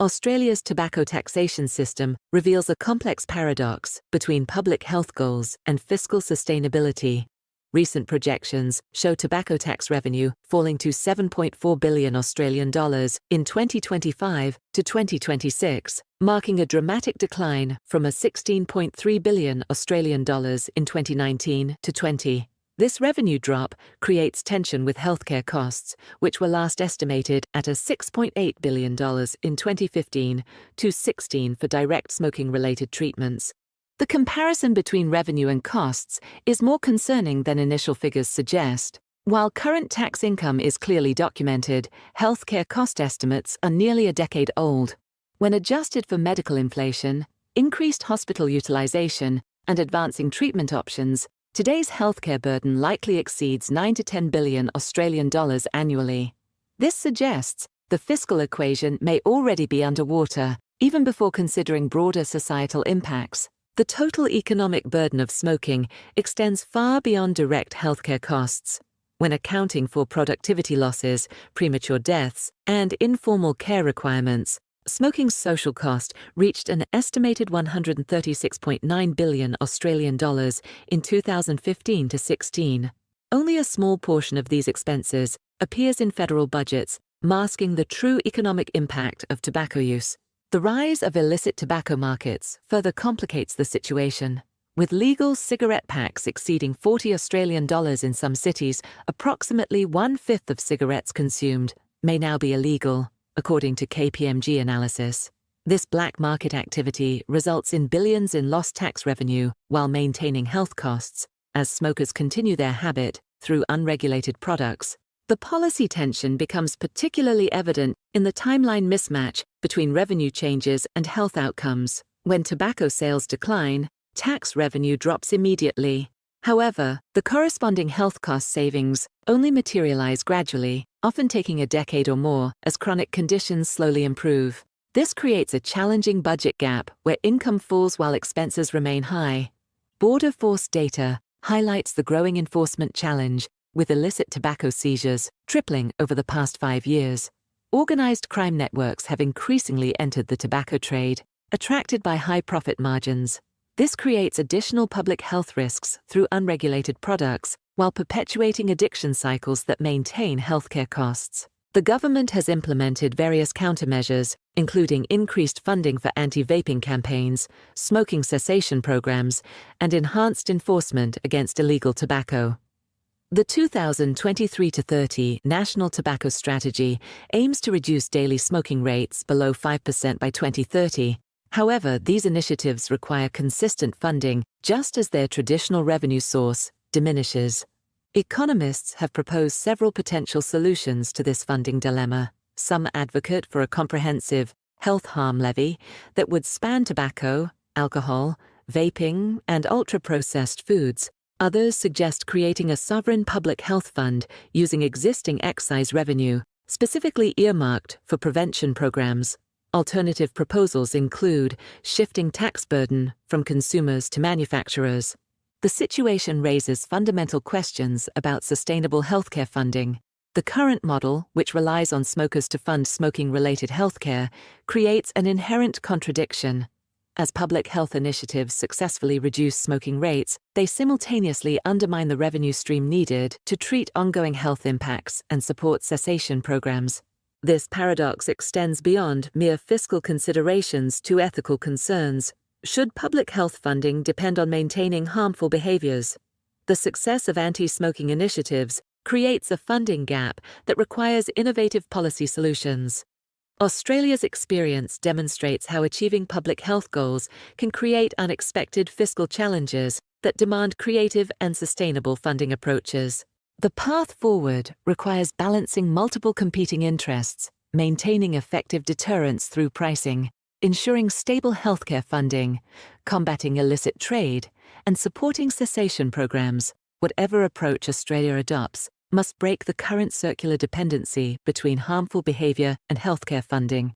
Australia's tobacco taxation system reveals a complex paradox between public health goals and fiscal sustainability. Recent projections show tobacco tax revenue falling to $7.4 billion Australian dollars in 2025 to 2026, marking a dramatic decline from a $16.3 billion Australian dollars in 2019 to 20. This revenue drop creates tension with healthcare costs, which were last estimated at a $6.8 billion in 2015 to 16 for direct smoking-related treatments. The comparison between revenue and costs is more concerning than initial figures suggest. While current tax income is clearly documented, healthcare cost estimates are nearly a decade old. When adjusted for medical inflation, increased hospital utilization, and advancing treatment options, today's healthcare burden likely exceeds 9 to 10 billion Australian dollars annually. This suggests the fiscal equation may already be underwater, even before considering broader societal impacts. The total economic burden of smoking extends far beyond direct healthcare costs. When accounting for productivity losses, premature deaths, and informal care requirements, smoking's social cost reached an estimated 136.9 billion Australian dollars in 2015 to 16. Only a small portion of these expenses appears in federal budgets, masking the true economic impact of tobacco use. The rise of illicit tobacco markets further complicates the situation. With legal cigarette packs exceeding $40 Australian dollars in some cities, approximately 1/5 of cigarettes consumed may now be illegal, according to KPMG analysis. This black market activity results in billions in lost tax revenue while maintaining health costs, as smokers continue their habit through unregulated products. The policy tension becomes particularly evident in the timeline mismatch between revenue changes and health outcomes. When tobacco sales decline, tax revenue drops immediately. However, the corresponding health cost savings only materialize gradually, often taking a decade or more as chronic conditions slowly improve. This creates a challenging budget gap where income falls while expenses remain high. Border Force data highlights the growing enforcement challenge, with illicit tobacco seizures tripling over the past 5 years. Organized crime networks have increasingly entered the tobacco trade, attracted by high profit margins. This creates additional public health risks through unregulated products, while perpetuating addiction cycles that maintain healthcare costs. The government has implemented various countermeasures, including increased funding for anti-vaping campaigns, smoking cessation programs, and enhanced enforcement against illegal tobacco. The 2023-30 National Tobacco Strategy aims to reduce daily smoking rates below 5% by 2030. However, these initiatives require consistent funding, just as their traditional revenue source diminishes. Economists have proposed several potential solutions to this funding dilemma. Some advocate for a comprehensive health harm levy that would span tobacco, alcohol, vaping, and ultra-processed foods. Others suggest creating a sovereign public health fund using existing excise revenue, specifically earmarked for prevention programs. Alternative proposals include shifting tax burden from consumers to manufacturers. The situation raises fundamental questions about sustainable healthcare funding. The current model, which relies on smokers to fund smoking-related healthcare, creates an inherent contradiction. As public health initiatives successfully reduce smoking rates, they simultaneously undermine the revenue stream needed to treat ongoing health impacts and support cessation programs. This paradox extends beyond mere fiscal considerations to ethical concerns. Should public health funding depend on maintaining harmful behaviors? The success of anti-smoking initiatives creates a funding gap that requires innovative policy solutions. Australia's experience demonstrates how achieving public health goals can create unexpected fiscal challenges that demand creative and sustainable funding approaches. The path forward requires balancing multiple competing interests, maintaining effective deterrence through pricing, ensuring stable healthcare funding, combating illicit trade, and supporting cessation programs. Whatever approach Australia adopts must break the current circular dependency between harmful behavior and healthcare funding.